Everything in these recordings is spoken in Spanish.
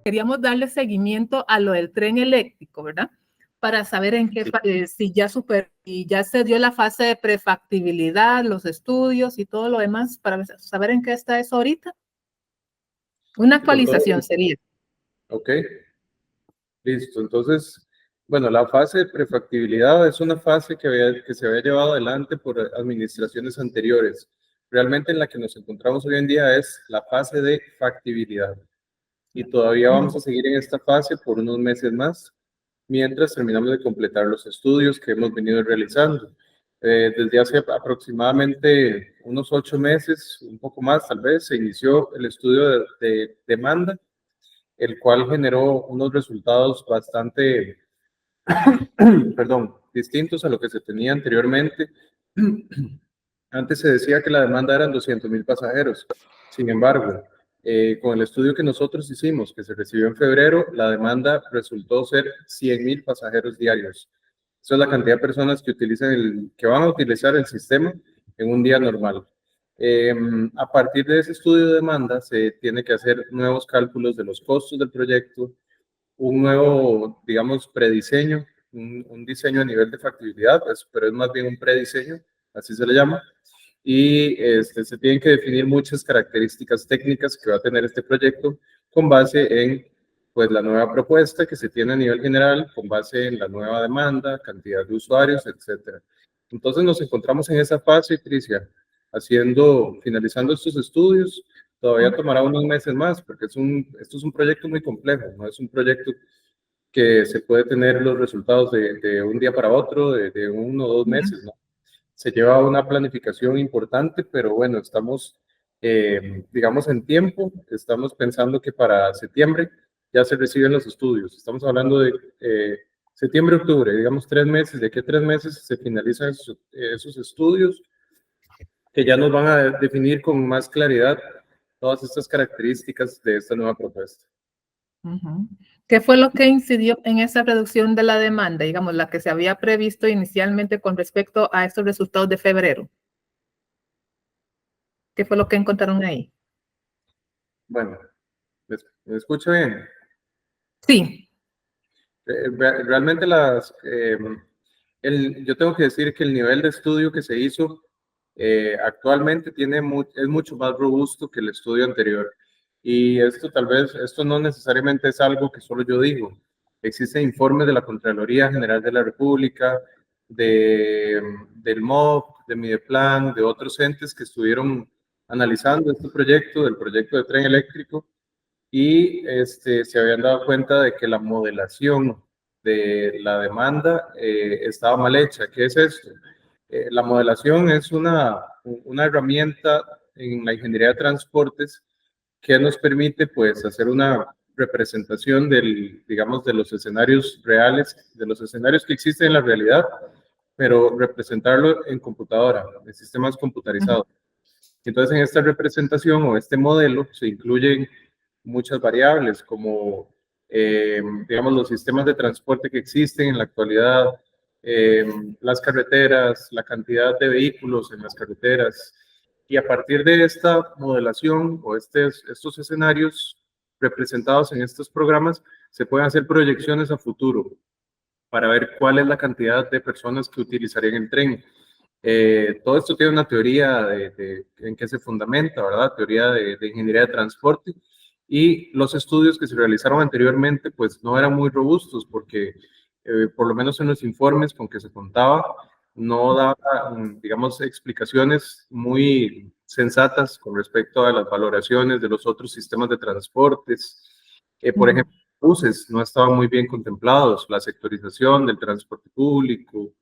queríamos darle seguimiento a lo del tren eléctrico, ¿verdad? Para saber en qué, si ya se dio la fase de prefactibilidad, los estudios y todo lo demás, para saber en qué está eso ahorita. Una actualización sería. Ok, listo. Entonces, bueno, la fase de prefactibilidad es una fase que se había llevado adelante por administraciones anteriores. Realmente en la que nos encontramos hoy en día es la fase de factibilidad. Y todavía vamos a seguir en esta fase por unos meses más, mientras terminamos de completar los estudios que hemos venido realizando. Desde hace aproximadamente unos 8 meses, un poco más tal vez, se inició el estudio de demanda, el cual generó unos resultados bastante, perdón, distintos a lo que se tenía anteriormente. Antes se decía que la demanda eran 200,000 pasajeros. Sin embargo, con el estudio que nosotros hicimos, que se recibió en febrero, la demanda resultó ser 100,000 pasajeros diarios. Esa es la cantidad de personas que van a utilizar el sistema en un día normal. A partir de ese estudio de demanda, se tiene que hacer nuevos cálculos de los costos del proyecto, un nuevo, digamos, prediseño, un diseño a nivel de factibilidad, pero es más bien un prediseño, así se le llama, y se tienen que definir muchas características técnicas que va a tener este proyecto con base en pues, la nueva propuesta que se tiene a nivel general, con base en la nueva demanda, cantidad de usuarios, etcétera. Entonces nos encontramos en esa fase, Tricia, finalizando estos estudios. Todavía tomará unos meses más, porque esto es un proyecto muy complejo, no es un proyecto que se puede tener los resultados de un día para otro, de 1 o 2 meses, ¿no? Se lleva una planificación importante, pero bueno, estamos, digamos, en tiempo. Estamos pensando que para septiembre ya se reciben los estudios. Estamos hablando de septiembre, octubre, digamos 3 meses. De aquí a 3 meses se finalizan esos estudios que ya nos van a definir con más claridad todas estas características de esta nueva propuesta. ¿Qué fue lo que incidió en esa reducción de la demanda, digamos, la que se había previsto inicialmente con respecto a estos resultados de febrero? ¿Qué fue lo que encontraron ahí? Bueno, ¿me escucha bien? Sí. Realmente yo tengo que decir que el nivel de estudio que se hizo actualmente es mucho más robusto que el estudio anterior. Y esto no necesariamente es algo que solo yo digo. Existen informes de la Contraloría General de la República, del MOB, de Mideplan, de otros entes que estuvieron analizando este proyecto, del proyecto de tren eléctrico, y se habían dado cuenta de que la modelación de la demanda estaba mal hecha. ¿Qué es esto? La modelación es una herramienta en la ingeniería de transportes que nos permite pues hacer una representación digamos, de los escenarios reales, de los escenarios que existen en la realidad, pero representarlo en computadora, en sistemas computarizados. Entonces, en esta representación o este modelo se incluyen muchas variables como, digamos, los sistemas de transporte que existen en la actualidad, las carreteras, la cantidad de vehículos en las carreteras. Y a partir de esta modelación o estos escenarios representados en estos programas, se pueden hacer proyecciones a futuro para ver cuál es la cantidad de personas que utilizarían el tren. Todo esto tiene una teoría en qué se fundamenta, ¿verdad? Teoría de ingeniería de transporte. Y los estudios que se realizaron anteriormente, pues no eran muy robustos porque, por lo menos en los informes con que se contaba, no daba, digamos, explicaciones muy sensatas con respecto a las valoraciones de los otros sistemas de transportes. Por ejemplo, buses no estaban muy bien contemplados, la sectorización del transporte público,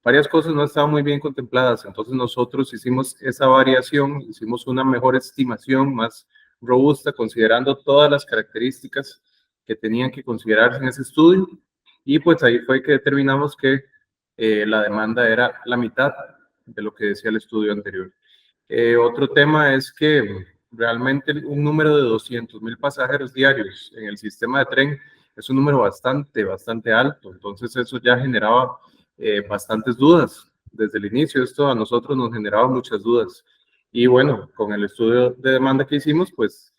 varias cosas no estaban muy bien contempladas. Entonces nosotros hicimos esa variación, hicimos una mejor estimación más robusta, considerando todas las características que tenían que considerarse en ese estudio, y pues ahí fue que determinamos que la demanda era la mitad de lo que decía el estudio anterior. Otro tema es que realmente un número de 200,000 pasajeros diarios en el sistema de tren es un número bastante alto. Entonces eso ya generaba bastantes dudas. Desde el inicio esto a nosotros nos generaba muchas dudas. Y bueno, con el estudio de demanda que hicimos, pues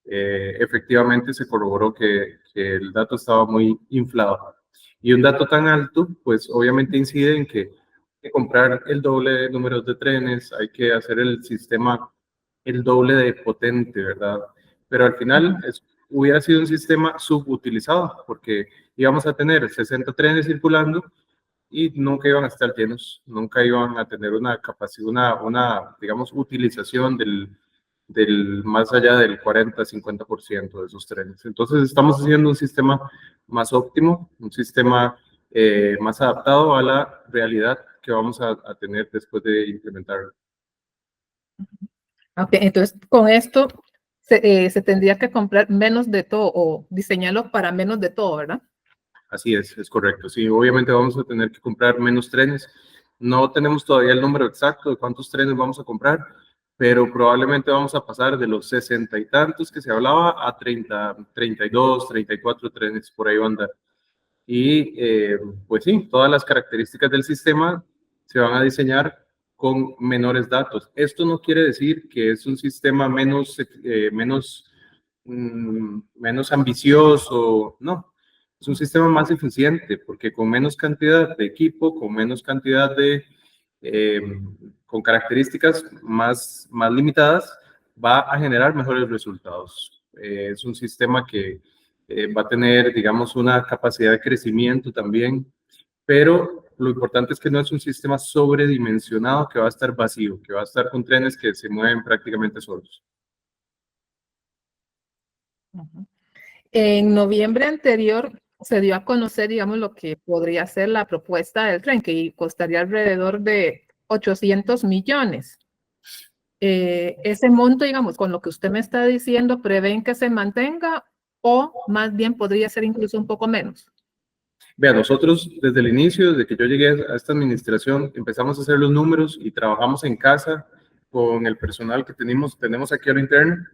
efectivamente se corroboró que el dato estaba muy inflado. Y un dato tan alto, pues obviamente incide en que hay que comprar el doble de números de trenes, hay que hacer el sistema el doble de potente, ¿verdad? Pero al final hubiera sido un sistema subutilizado, porque íbamos a tener 60 trenes circulando y nunca iban a estar llenos, nunca iban a tener una capacidad, digamos, utilización del más allá del 40-50% de esos trenes. Entonces estamos haciendo un sistema más óptimo, un sistema más adaptado a la realidad que vamos a tener después de implementarlo. Ok, entonces con esto se tendría que comprar menos de todo o diseñarlo para menos de todo, ¿verdad? Así es correcto. Sí, obviamente vamos a tener que comprar menos trenes. No tenemos todavía el número exacto de cuántos trenes vamos a comprar, pero probablemente vamos a pasar de los 60 y tantos que se hablaba a 30, 32, 34 trenes, por ahí van a andar. Y pues sí, todas las características del sistema se van a diseñar con menores datos. Esto no quiere decir que es un sistema menos ambicioso, no. Es un sistema más eficiente porque con menos cantidad de equipo, con menos cantidad eh, con características más limitadas, va a generar mejores resultados. Es un sistema que va a tener, digamos, una capacidad de crecimiento también, pero lo importante es que no es un sistema sobredimensionado que va a estar vacío, que va a estar con trenes que se mueven prácticamente solos. En noviembre anterior se dio a conocer, digamos, lo que podría ser la propuesta del tren, que costaría alrededor de 800 millones. Ese monto, digamos, con lo que usted me está diciendo, ¿prevén que se mantenga o más bien podría ser incluso un poco menos? Vea, nosotros desde el inicio, desde que yo llegué a esta administración, empezamos a hacer los números y trabajamos en casa con el personal que tenemos aquí a lo interno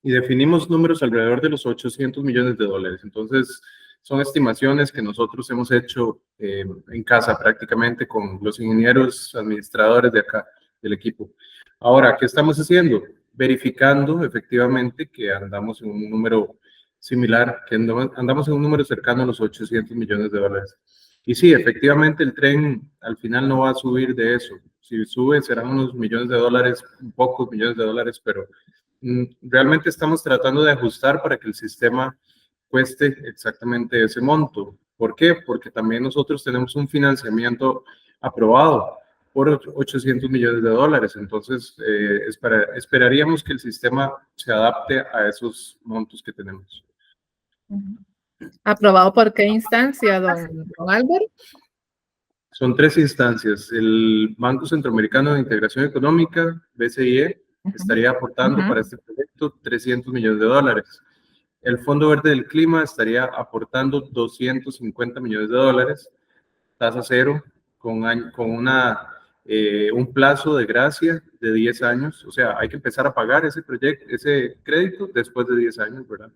y definimos números alrededor de los 800 millones de dólares. Entonces, son estimaciones que nosotros hemos hecho en casa prácticamente con los ingenieros administradores de acá, del equipo. Ahora, ¿qué estamos haciendo? Verificando efectivamente que andamos en un número similar, que andamos en un número cercano a los 800 millones de dólares. Y sí, efectivamente el tren al final no va a subir de eso. Si sube serán unos millones de dólares, pocos millones de dólares, pero realmente estamos tratando de ajustar para que el sistema cueste exactamente ese monto. ¿Por qué? Porque también nosotros tenemos un financiamiento aprobado por 800 millones de dólares. Entonces, esperaríamos que el sistema se adapte a esos montos que tenemos. ¿Aprobado por qué instancia, don Álvaro? Son tres instancias. El Banco Centroamericano de Integración Económica, BCIE, estaría aportando para este proyecto 300 millones de dólares. El Fondo Verde del Clima estaría aportando 250 millones de dólares, tasa cero, con un plazo de gracia de 10 años. O sea, hay que empezar a pagar ese crédito después de 10 años, ¿verdad?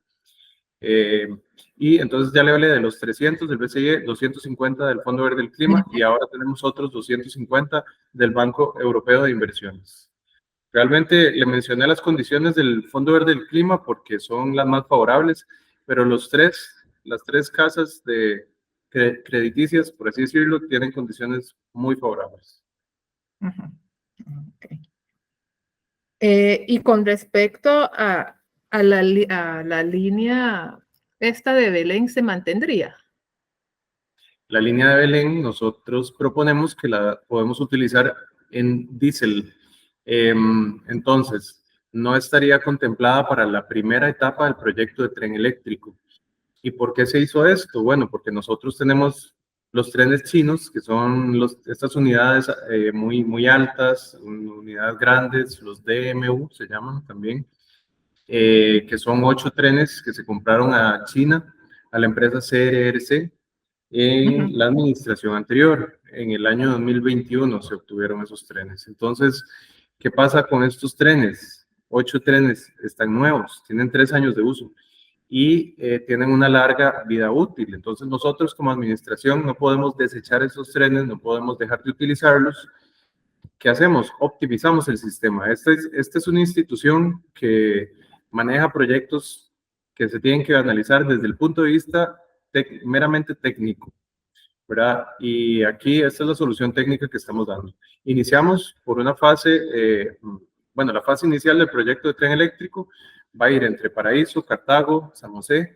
Y entonces ya le hablé de los 300 del BCE, 250 del Fondo Verde del Clima y ahora tenemos otros 250 del Banco Europeo de Inversiones. Realmente le mencioné las condiciones del Fondo Verde del Clima porque son las más favorables, pero las tres casas de crediticias, por así decirlo, tienen condiciones muy favorables. Okay. Y con respecto a la línea esta de Belén, ¿se mantendría? La línea de Belén, nosotros proponemos que la podemos utilizar en diésel. Entonces, no estaría contemplada para la primera etapa del proyecto de tren eléctrico. ¿Y por qué se hizo esto? Bueno, porque nosotros tenemos los trenes chinos, que son estas unidades muy altas, unidades grandes, los DMU se llaman también, que son 8 trenes que se compraron a China, a la empresa CRRC, en la administración anterior. En el año 2021 se obtuvieron esos trenes. Entonces, ¿qué pasa con estos trenes? 8 trenes están nuevos, tienen 3 años de uso y tienen una larga vida útil. Entonces, nosotros como administración no podemos desechar esos trenes, no podemos dejar de utilizarlos. ¿Qué hacemos? Optimizamos el sistema. Esta es una institución que maneja proyectos que se tienen que analizar desde el punto de vista meramente técnico, ¿verdad? Y aquí esta es la solución técnica que estamos dando. Iniciamos por una fase, bueno, la fase inicial del proyecto de tren eléctrico va a ir entre Paraíso, Cartago, San José,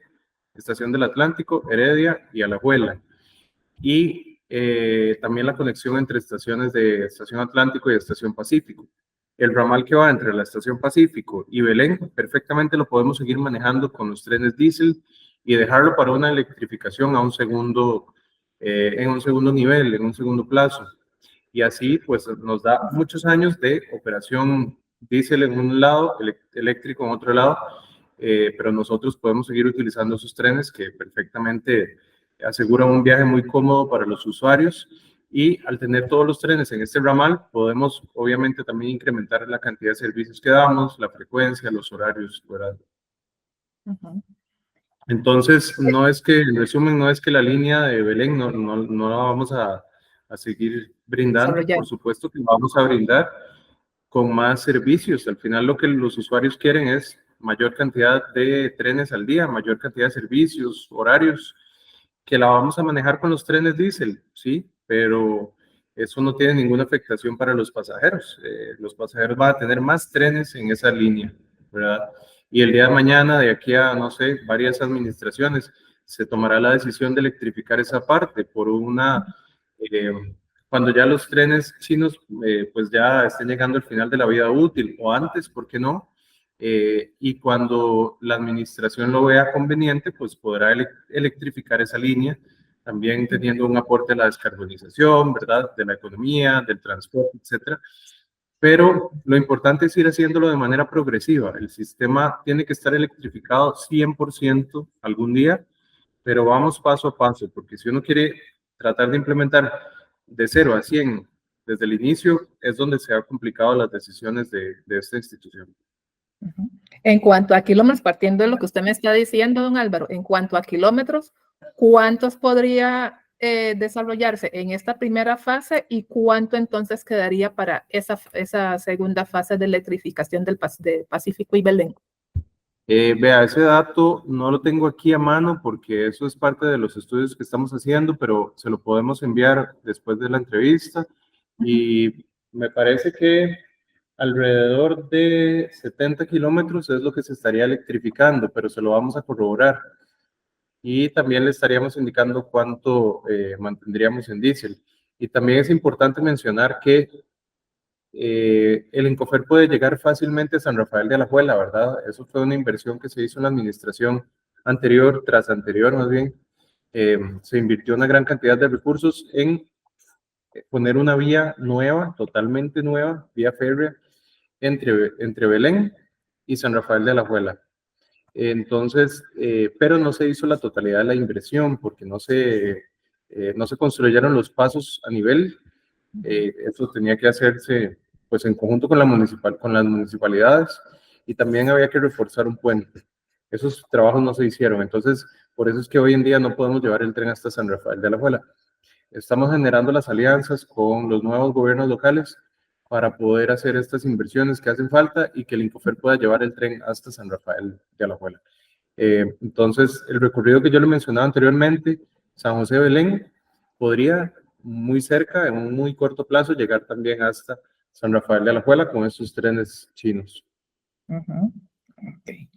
Estación del Atlántico, Heredia y Alajuela. Y también la conexión entre estaciones de Estación Atlántico y Estación Pacífico. El ramal que va entre la Estación Pacífico y Belén perfectamente lo podemos seguir manejando con los trenes diésel y dejarlo para una electrificación a un segundo, en un segundo nivel, en un segundo plazo. Y así pues nos da muchos años de operación diésel en un lado, eléctrico en otro lado, pero nosotros podemos seguir utilizando esos trenes que perfectamente aseguran un viaje muy cómodo para los usuarios. Y al tener todos los trenes en este ramal, podemos obviamente también incrementar la cantidad de servicios que damos, la frecuencia, los horarios, ¿verdad? Entonces, no es que, en resumen, no es que la línea de Belén no la vamos a seguir brindando, por supuesto que la vamos a brindar con más servicios. Al final lo que los usuarios quieren es mayor cantidad de trenes al día, mayor cantidad de servicios, horarios, que la vamos a manejar con los trenes diésel, sí, pero eso no tiene ninguna afectación para los pasajeros. Los pasajeros van a tener más trenes en esa línea, ¿verdad? Y el día de mañana, de aquí a, no sé, varias administraciones, se tomará la decisión de electrificar esa parte por una, cuando ya los trenes chinos pues ya estén llegando al final de la vida útil o antes, ¿por qué no? Y cuando la administración lo vea conveniente, pues podrá electrificar esa línea, también teniendo un aporte a la descarbonización, ¿verdad? De la economía, del transporte, etcétera. Pero lo importante es ir haciéndolo de manera progresiva. El sistema tiene que estar electrificado 100% algún día, pero vamos paso a paso, porque si uno quiere tratar de implementar de 0 a 100 desde el inicio, es donde se han complicado las decisiones de esta institución. En cuanto a kilómetros, partiendo de lo que usted me está diciendo, don Álvaro, en cuanto a kilómetros, ¿cuántos podría desarrollarse en esta primera fase y cuánto entonces quedaría para esa segunda fase de electrificación de Pacífico y Belén? Vea, ese dato no lo tengo aquí a mano porque eso es parte de los estudios que estamos haciendo, pero se lo podemos enviar después de la entrevista. Y me parece que alrededor de 70 kilómetros es lo que se estaría electrificando, pero se lo vamos a corroborar. Y también le estaríamos indicando cuánto mantendríamos en diésel. Y también es importante mencionar que el Incofer puede llegar fácilmente a San Rafael de Alajuela, ¿verdad? Eso fue una inversión que se hizo en la administración anterior, tras anterior más bien. Se invirtió una gran cantidad de recursos en poner una vía nueva, totalmente nueva, vía férrea, entre Belén y San Rafael de Alajuela. Entonces, pero no se hizo la totalidad de la inversión porque no se construyeron los pasos a nivel. Eso tenía que hacerse pues en conjunto con las municipalidades y también había que reforzar un puente. Esos trabajos no se hicieron, entonces por eso es que hoy en día no podemos llevar el tren hasta San Rafael de Alajuela. Estamos generando las alianzas con los nuevos gobiernos locales para poder hacer estas inversiones que hacen falta y que el Incofer pueda llevar el tren hasta San Rafael de Alajuela. Entonces, el recorrido que yo le mencionaba anteriormente, San José Belén, podría muy cerca, en un muy corto plazo, llegar también hasta San Rafael de Alajuela con estos trenes chinos. Okay.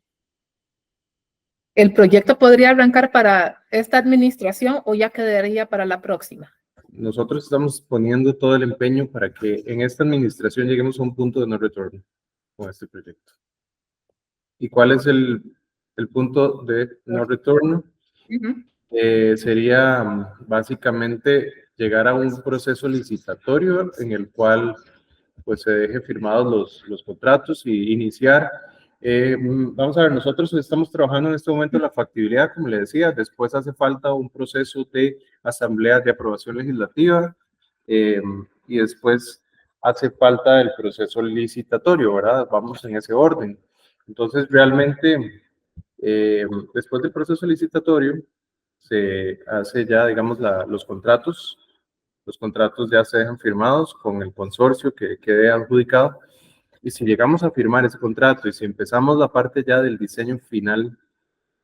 ¿El proyecto podría arrancar para esta administración o ya quedaría para la próxima? Nosotros estamos poniendo todo el empeño para que en esta administración lleguemos a un punto de no retorno con este proyecto. ¿Y cuál es el punto de no retorno? Sería básicamente llegar a un proceso licitatorio en el cual pues se deje firmados los contratos y iniciar. Vamos a ver, nosotros estamos trabajando en este momento en la factibilidad, como le decía, después hace falta un proceso de asamblea de aprobación legislativa y después hace falta el proceso licitatorio, ¿verdad? Vamos en ese orden. Entonces, realmente, después del proceso licitatorio, se hace ya, digamos, los contratos ya se dejan firmados con el consorcio que quede adjudicado Y si llegamos a firmar ese contrato y si empezamos la parte ya del diseño final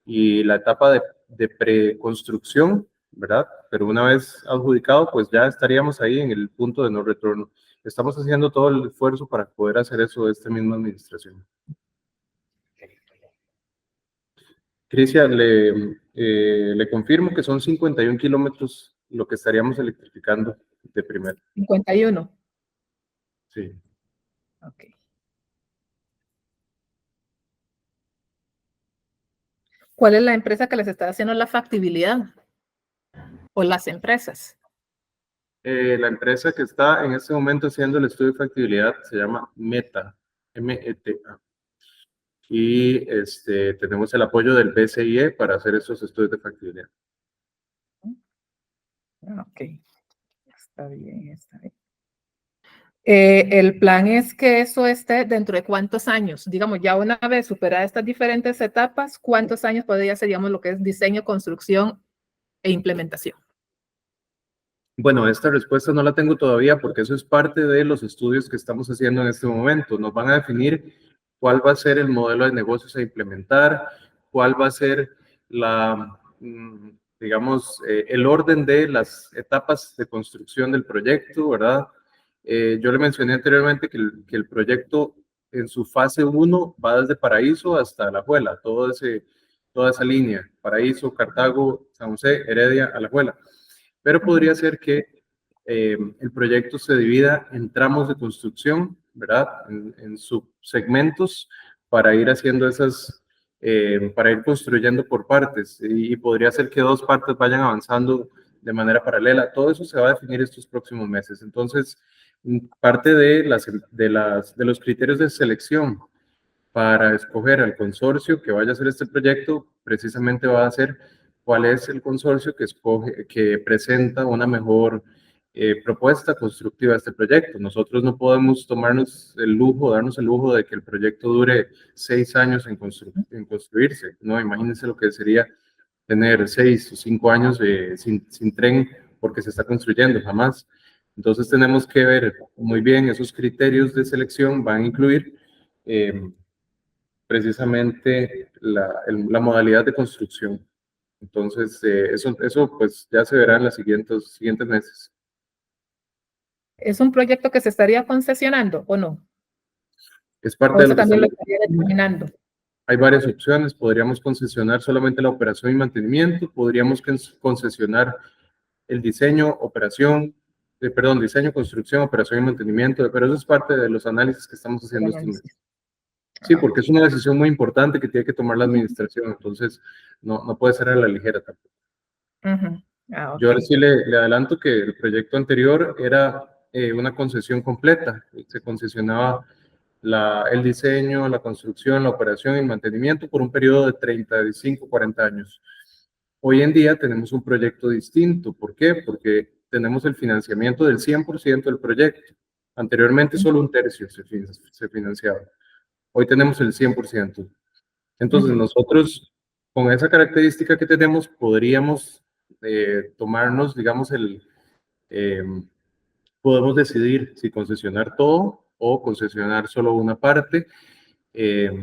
y la etapa de preconstrucción, ¿verdad? Pero una vez adjudicado, pues ya estaríamos ahí en el punto de no retorno. Estamos haciendo todo el esfuerzo para poder hacer eso de esta misma administración. Cristian, le confirmo que son 51 kilómetros lo que estaríamos electrificando de primero. 51. Sí. Ok. ¿Cuál es la empresa que les está haciendo la factibilidad? ¿O las empresas? La empresa que está en este momento haciendo el estudio de factibilidad se llama Meta, M-E-T-A. Y tenemos el apoyo del BCIE para hacer esos estudios de factibilidad. Ok, está bien, está bien. El plan es que eso esté dentro de cuántos años, digamos, ya una vez superadas estas diferentes etapas, ¿cuántos años podría ser, digamos, lo que es diseño, construcción e implementación? Bueno, esta respuesta no la tengo todavía porque eso es parte de los estudios que estamos haciendo en este momento. Nos van a definir cuál va a ser el modelo de negocios a implementar, cuál va a ser digamos, el orden de las etapas de construcción del proyecto, ¿verdad? Yo le mencioné anteriormente que el proyecto en su fase 1 va desde Paraíso hasta Alajuela, toda esa línea, Paraíso, Cartago, San José, Heredia, Alajuela. Pero podría ser que el proyecto se divida en tramos de construcción, ¿verdad? En subsegmentos para ir haciendo para ir construyendo por partes. Y podría ser que 2 partes vayan avanzando de manera paralela. Todo eso se va a definir estos próximos meses. Entonces, parte de los criterios de selección para escoger al consorcio que vaya a hacer este proyecto, precisamente va a ser cuál es el consorcio que presenta una mejor propuesta constructiva a este proyecto. Nosotros no podemos darnos el lujo de que el proyecto dure 6 años en construirse, ¿no? Imagínense lo que sería tener 6 o 5 años sin tren porque se está construyendo, jamás. Entonces tenemos que ver muy bien esos criterios de selección, van a incluir precisamente la modalidad de construcción. Entonces, eso pues ya se verá en los siguientes meses. ¿Es un proyecto que se estaría concesionando o no? Es parte ¿O de eso lo que también lo estamos estaría determinando? Hay varias opciones. Podríamos concesionar solamente la operación y mantenimiento. Podríamos concesionar el diseño, diseño, construcción, operación y mantenimiento. Pero eso es parte de los análisis que estamos haciendo estos meses. Sí, porque es una decisión muy importante que tiene que tomar la administración, entonces no puede ser a la ligera tampoco. Okay. Yo ahora sí le adelanto que el proyecto anterior era una concesión completa, se concesionaba el diseño, la construcción, la operación y el mantenimiento por un periodo de 35, 40 años. Hoy en día tenemos un proyecto distinto, ¿por qué? Porque tenemos el financiamiento del 100% del proyecto. Anteriormente solo un tercio se financiaba. Hoy tenemos el 100%. Entonces nosotros, con esa característica que tenemos, podríamos tomarnos, digamos, podemos decidir si concesionar todo o concesionar solo una parte, que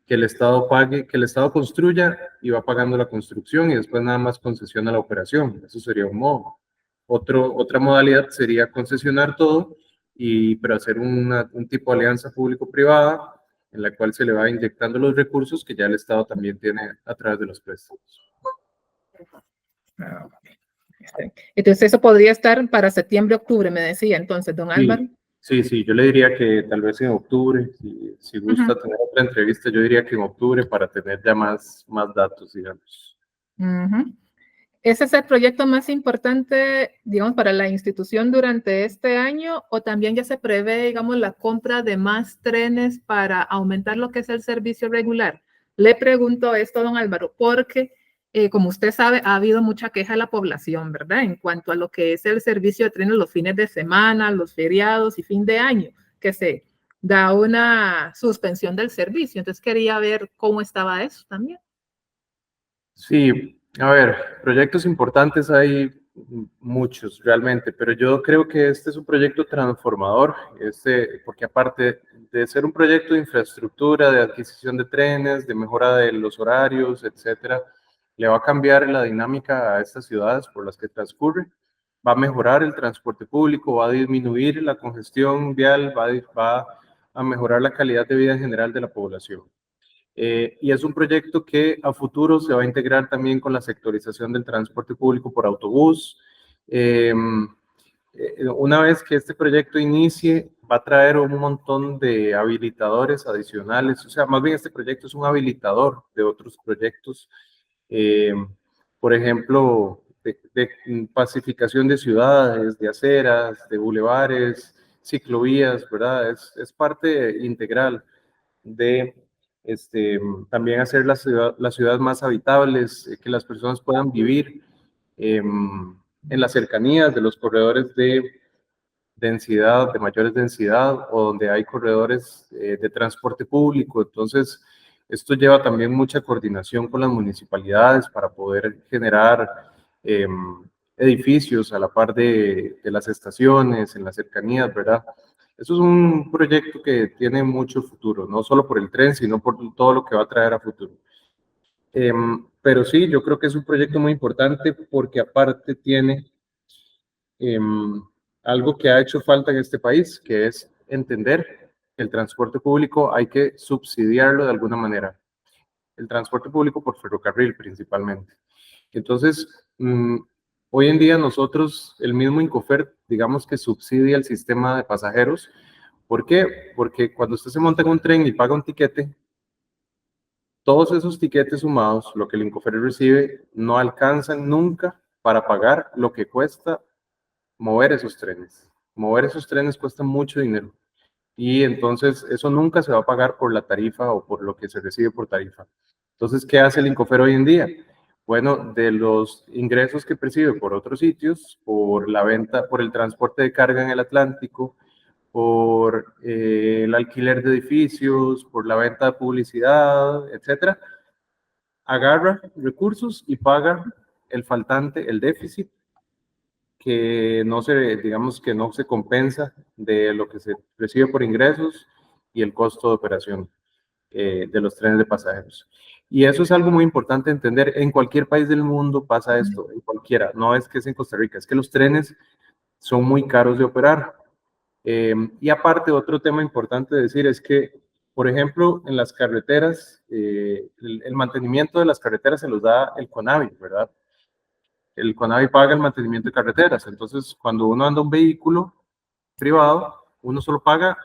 el Estado pague, que el Estado construya y va pagando la construcción y después nada más concesiona la operación. Eso sería un modo. Otra modalidad sería concesionar todo, pero hacer un tipo de alianza público-privada en la cual se le va inyectando los recursos que ya el Estado también tiene a través de los préstamos. Entonces eso podría estar para septiembre, octubre, me decía entonces, don Álvaro. Sí, yo le diría que tal vez en octubre, si gusta tener otra entrevista, yo diría que en octubre para tener ya más datos, digamos. ¿Ese es el proyecto más importante, digamos, para la institución durante este año o también ya se prevé, digamos, la compra de más trenes para aumentar lo que es el servicio regular? Le pregunto esto, don Álvaro, porque, como usted sabe, ha habido mucha queja de la población, ¿verdad? En cuanto a lo que es el servicio de trenes los fines de semana, los feriados y fin de año, que se da una suspensión del servicio. Entonces quería ver cómo estaba eso también. Sí, a ver, proyectos importantes hay muchos realmente, pero yo creo que este es un proyecto transformador, porque aparte de ser un proyecto de infraestructura, de adquisición de trenes, de mejora de los horarios, etcétera, le va a cambiar la dinámica a estas ciudades por las que transcurre, va a mejorar el transporte público, va a disminuir la congestión vial, va a mejorar la calidad de vida en general de la población. Y es un proyecto que a futuro se va a integrar también con la sectorización del transporte público por autobús. Una vez que este proyecto inicie, va a traer un montón de habilitadores adicionales, o sea, más bien este proyecto es un habilitador de otros proyectos, eh, por ejemplo, de pacificación de ciudades, de aceras, de bulevares, ciclovías, ¿verdad? Es parte integral de también hacer las ciudades más habitables, que las personas puedan vivir en las cercanías de los corredores de densidad, de mayores densidad, o donde hay corredores de transporte público. Entonces, esto lleva también mucha coordinación con las municipalidades para poder generar edificios a la par de las estaciones, en las cercanías, ¿verdad? Eso es un proyecto que tiene mucho futuro, no solo por el tren, sino por todo lo que va a traer a futuro. Pero sí, yo creo que es un proyecto muy importante porque aparte tiene algo que ha hecho falta en este país, que es entender que el transporte público hay que subsidiarlo de alguna manera. El transporte público por ferrocarril principalmente. Entonces, hoy en día nosotros, el mismo Incofer, digamos que subsidia el sistema de pasajeros. ¿Por qué? Porque cuando usted se monta en un tren y paga un tiquete, todos esos tiquetes sumados, lo que el Incofer recibe, no alcanzan nunca para pagar lo que cuesta mover esos trenes. Mover esos trenes cuesta mucho dinero. Y entonces eso nunca se va a pagar por la tarifa o por lo que se recibe por tarifa. Entonces, ¿qué hace el Incofer hoy en día? Bueno, de los ingresos que percibe por otros sitios, por la venta, por el transporte de carga en el Atlántico, por el alquiler de edificios, por la venta de publicidad, etcétera, agarra recursos y paga el faltante, el déficit, que no se, digamos que no se compensa de lo que se recibe por ingresos y el costo de operación de los trenes de pasajeros. Y eso es algo muy importante entender. En cualquier país del mundo pasa esto, en cualquiera. No es que es en Costa Rica, es que los trenes son muy caros de operar. Y aparte, otro tema importante de decir es que, por ejemplo, en las carreteras, el mantenimiento de las carreteras se los da el CONAVI, ¿verdad? El CONAVI paga el mantenimiento de carreteras. Entonces, cuando uno anda un vehículo privado, uno solo paga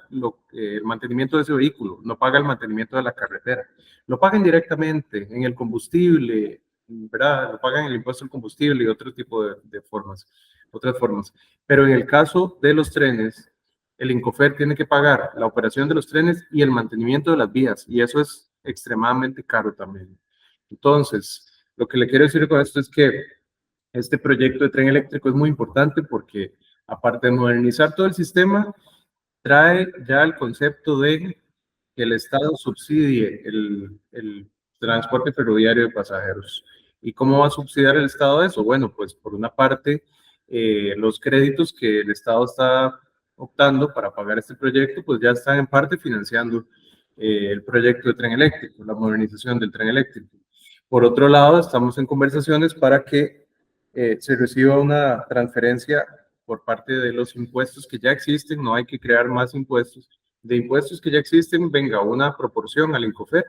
el mantenimiento de ese vehículo, no paga el mantenimiento de la carretera. Lo pagan directamente en el combustible, ¿verdad? Lo pagan en el impuesto al combustible y otro tipo de formas, otras formas. Pero en el caso de los trenes, el Incofer tiene que pagar la operación de los trenes y el mantenimiento de las vías, y eso es extremadamente caro también. Entonces, lo que le quiero decir con esto es que este proyecto de tren eléctrico es muy importante porque, aparte de modernizar todo el sistema, trae ya el concepto de que el Estado subsidie el transporte ferroviario de pasajeros. ¿Y cómo va a subsidiar el Estado eso? Bueno, pues por una parte, los créditos que el Estado está optando para pagar este proyecto, pues ya están en parte financiando el proyecto de tren eléctrico, la modernización del tren eléctrico. Por otro lado, estamos en conversaciones para que se reciba una transferencia por parte de los impuestos que ya existen, no hay que crear más impuestos, de impuestos que ya existen, venga una proporción al Incofer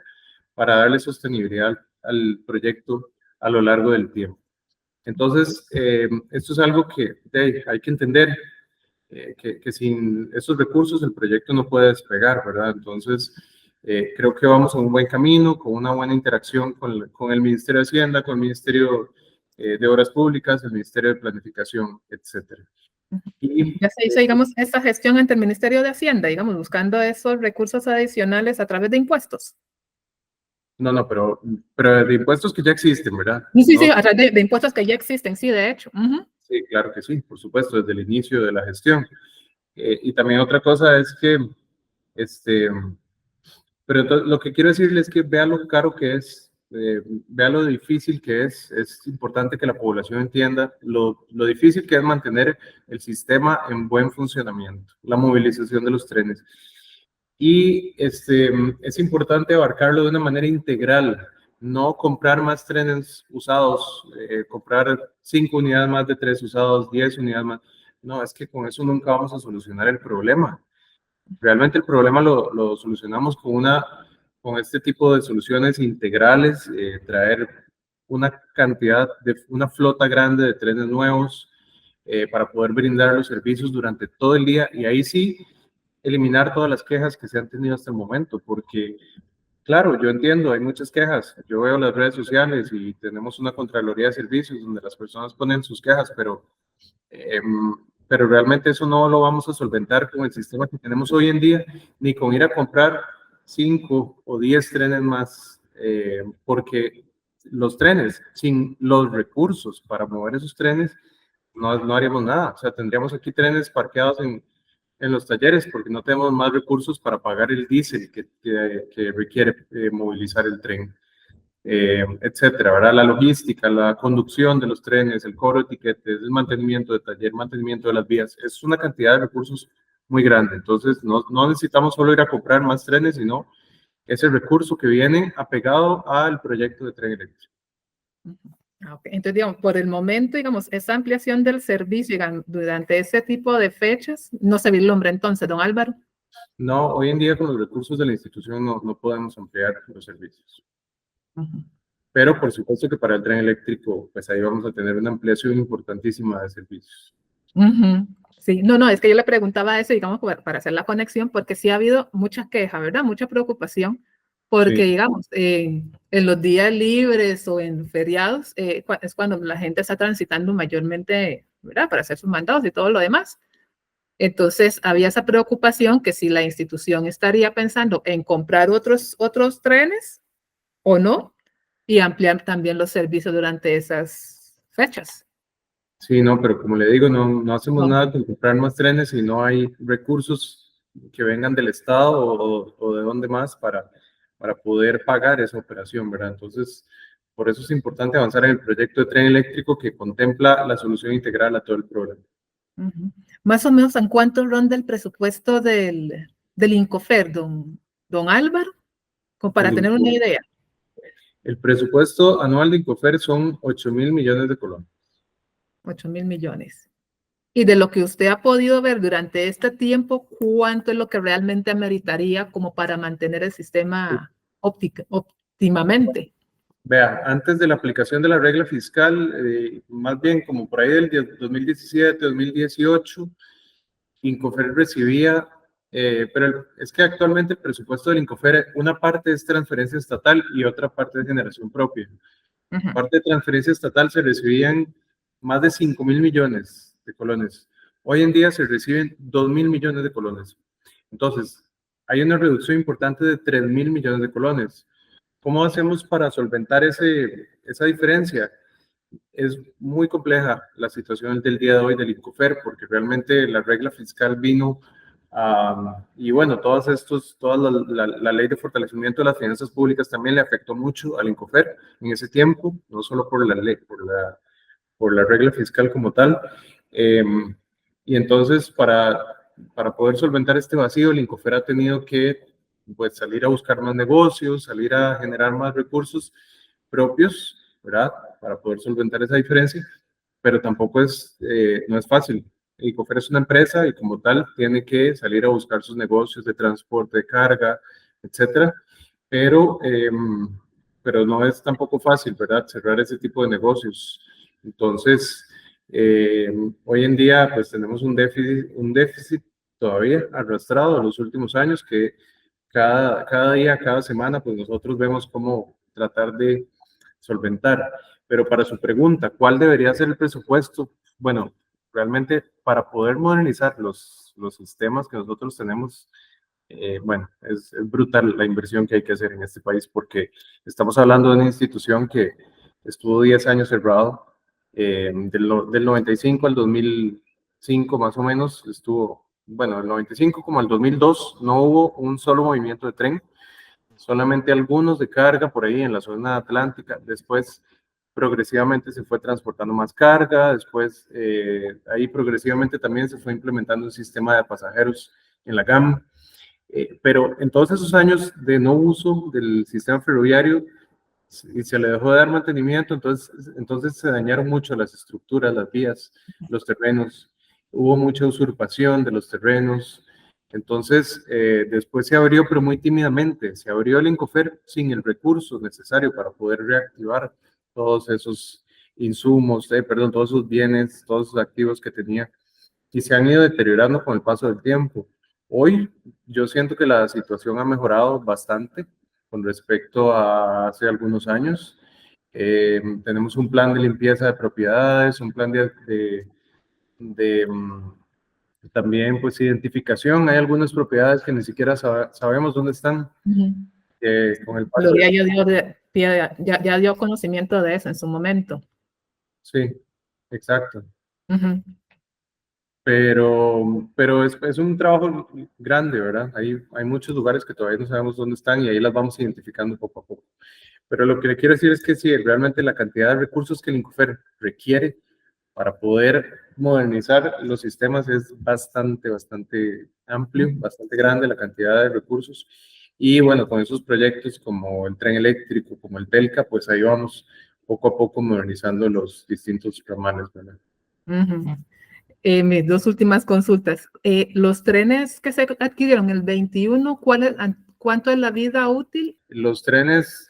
para darle sostenibilidad al proyecto a lo largo del tiempo. Entonces, esto es algo que hay que entender, que sin esos recursos el proyecto no puede despegar, ¿verdad? Entonces, creo que vamos en un buen camino, con una buena interacción con el Ministerio de Hacienda, con el Ministerio de Obras Públicas, el Ministerio de Planificación, etcétera. Y, ya se hizo, digamos, esta gestión ante el Ministerio de Hacienda, digamos, buscando esos recursos adicionales a través de impuestos. no, pero de impuestos que ya existen, ¿verdad? Sí, ¿No? sí, a través de impuestos que ya existen, sí, de hecho. Sí, claro que sí, por supuesto, desde el inicio de la gestión. Y también otra cosa es que, pero entonces, lo que quiero decirles es que vean lo caro que es vea lo difícil que es importante que la población entienda lo difícil que es mantener el sistema en buen funcionamiento, la movilización de los trenes. Y es importante abarcarlo de una manera integral, no comprar más trenes usados, comprar 5 unidades más de 3 usados, 10 unidades más. No, es que con eso nunca vamos a solucionar el problema. Realmente el problema lo solucionamos con este tipo de soluciones integrales, traer una flota grande de trenes nuevos para poder brindar los servicios durante todo el día y ahí sí eliminar todas las quejas que se han tenido hasta el momento, porque claro, yo entiendo, hay muchas quejas, yo veo las redes sociales y tenemos una Contraloría de Servicios donde las personas ponen sus quejas, pero realmente eso no lo vamos a solventar con el sistema que tenemos hoy en día, ni con ir a comprar 5 o 10 trenes más, porque los trenes, sin los recursos para mover esos trenes, no haríamos nada. O sea, tendríamos aquí trenes parqueados en los talleres porque no tenemos más recursos para pagar el diésel que requiere movilizar el tren. Etcétera, ¿verdad? La logística, la conducción de los trenes, el cobro de etiquetes, el mantenimiento de taller, mantenimiento de las vías, es una cantidad de recursos muy grande. Entonces, no necesitamos solo ir a comprar más trenes, sino ese recurso que viene apegado al proyecto de tren eléctrico. Okay. Entonces, digamos, por el momento, digamos, esa ampliación del servicio durante ese tipo de fechas no se vislumbra entonces, don Álvaro. No, hoy en día con los recursos de la institución no podemos ampliar los servicios. Pero por supuesto que para el tren eléctrico, pues ahí vamos a tener una ampliación importantísima de servicios. Sí, no, es que yo le preguntaba eso, digamos, para hacer la conexión, porque sí ha habido muchas quejas, ¿verdad? Mucha preocupación, porque, sí, digamos, en los días libres o en feriados es cuando la gente está transitando mayormente, ¿verdad? Para hacer sus mandados y todo lo demás. Entonces, había esa preocupación que si la institución estaría pensando en comprar otros trenes o no, y ampliar también los servicios durante esas fechas. Sí, no, pero como le digo, no hacemos nada con comprar más trenes si no hay recursos que vengan del Estado o de donde más para poder pagar esa operación, ¿verdad? Entonces, por eso es importante avanzar en el proyecto de tren eléctrico que contempla la solución integral a todo el problema. Más o menos, ¿en cuánto ronda el presupuesto del INCOFER, don Álvaro? Como para tener una idea. El presupuesto anual de INCOFER son 8.000 millones de colones. 8.000 millones. Y de lo que usted ha podido ver durante este tiempo, ¿cuánto es lo que realmente ameritaría como para mantener el sistema óptimamente? Vea, antes de la aplicación de la regla fiscal, más bien como por ahí del 2017, 2018, INCOFER recibía, pero es que actualmente el presupuesto del INCOFER, una parte es transferencia estatal y otra parte es generación propia. Parte de transferencia estatal se recibían más de 5.000 millones de colones. Hoy en día se reciben 2.000 millones de colones. Entonces, hay una reducción importante de 3.000 millones de colones. ¿Cómo hacemos para solventar esa diferencia? Es muy compleja la situación del día de hoy del INCOFER, porque realmente la regla fiscal vino y bueno, toda la ley de fortalecimiento de las finanzas públicas también le afectó mucho al INCOFER en ese tiempo, no solo por la ley, por la regla fiscal como tal. Y entonces, para poder solventar este vacío, el INCOFER ha tenido que pues, salir a buscar más negocios, salir a generar más recursos propios, ¿verdad? Para poder solventar esa diferencia, pero tampoco no es fácil. El INCOFER es una empresa y como tal tiene que salir a buscar sus negocios de transporte de carga, etcétera, pero no es tampoco fácil, ¿verdad? Cerrar ese tipo de negocios. Entonces, hoy en día pues tenemos un déficit todavía arrastrado en los últimos años que cada día, cada semana, pues nosotros vemos cómo tratar de solventar. Pero para su pregunta, ¿cuál debería ser el presupuesto? Bueno, realmente para poder modernizar los sistemas que nosotros tenemos, bueno, es brutal la inversión que hay que hacer en este país porque estamos hablando de una institución que estuvo 10 años cerrado, del 95 al 2005 más o menos estuvo, bueno, del 95 como al 2002 no hubo un solo movimiento de tren, solamente algunos de carga por ahí en la zona atlántica. Después progresivamente se fue transportando más carga, después ahí progresivamente también se fue implementando un sistema de pasajeros en la GAM. Pero en todos esos años de no uso del sistema ferroviario y se le dejó de dar mantenimiento, entonces se dañaron mucho las estructuras, las vías, los terrenos, hubo mucha usurpación de los terrenos. Entonces, después se abrió, pero muy tímidamente, se abrió el Incofer sin el recurso necesario para poder reactivar todos esos insumos, perdón, todos esos bienes, todos esos activos que tenía, y se han ido deteriorando con el paso del tiempo. Hoy yo siento que la situación ha mejorado bastante con respecto a hace algunos años. Tenemos un plan de limpieza de propiedades, un plan de también pues identificación. Hay algunas propiedades que ni siquiera sabemos dónde están. Con el paso ya dio conocimiento de eso en su momento. Sí, exacto. Pero es un trabajo grande, ¿verdad? Hay muchos lugares que todavía no sabemos dónde están y ahí las vamos identificando poco a poco. Pero lo que le quiero decir es que sí, realmente la cantidad de recursos que el Incofer requiere para poder modernizar los sistemas es bastante amplio, bastante grande la cantidad de recursos. Y bueno, con esos proyectos como el tren eléctrico, como el Telca, pues ahí vamos poco a poco modernizando los distintos ramales, ¿verdad? Mis dos últimas consultas. Los trenes que se adquirieron el 21, ¿cuánto es la vida útil? Los trenes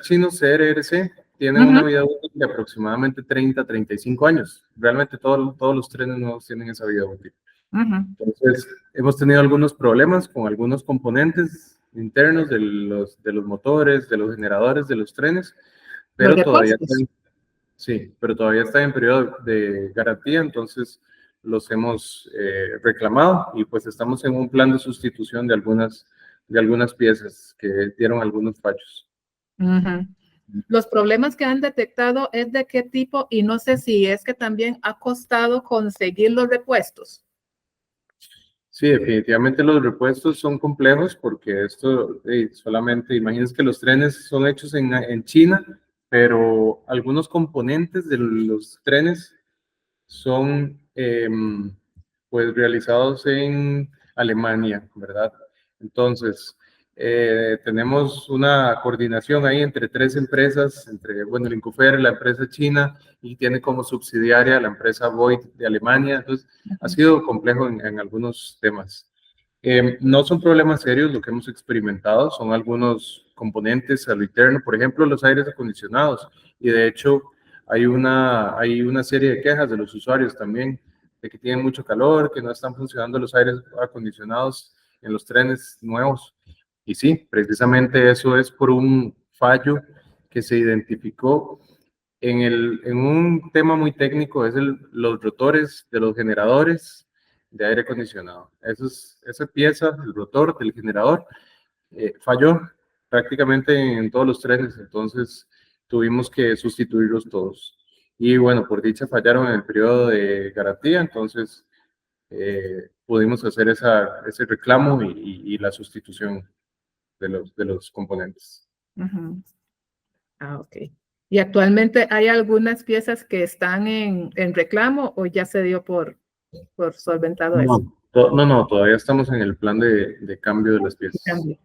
chinos CRRC tienen una vida útil de aproximadamente 30, 35 años. Realmente todos los trenes nuevos tienen esa vida útil. Entonces, hemos tenido algunos problemas con algunos componentes internos de los motores, de los generadores de los trenes, pero todavía está en periodo de garantía, entonces los hemos reclamado y pues estamos en un plan de sustitución de algunas piezas que dieron algunos fallos. Los problemas que han detectado es de qué tipo y no sé si es que también ha costado conseguir los repuestos. Sí, definitivamente los repuestos son complejos porque esto solamente, imagínense que los trenes son hechos en China, pero algunos componentes de los trenes son pues realizados en Alemania, ¿verdad? Entonces, tenemos una coordinación ahí entre tres empresas, el Incofer, la empresa china, y tiene como subsidiaria la empresa Voith de Alemania. Entonces, ha sido complejo en algunos temas. No son problemas serios lo que hemos experimentado, son algunos componentes a lo interno, por ejemplo, los aires acondicionados, y de hecho hay una serie de quejas de los usuarios también, de que tienen mucho calor, que no están funcionando los aires acondicionados en los trenes nuevos. Y sí, precisamente eso es por un fallo que se identificó en un tema muy técnico, es los rotores de los generadores de aire acondicionado. Esa pieza, el rotor del generador, falló prácticamente en todos los trenes, entonces tuvimos que sustituirlos todos. Y bueno, por dicha fallaron en el periodo de garantía, entonces pudimos hacer ese reclamo y la sustitución de los componentes. Ok. ¿Y actualmente hay algunas piezas que están en reclamo o ya se dio por solventado eso? No, todavía estamos en el plan de cambio de las piezas. Cambio.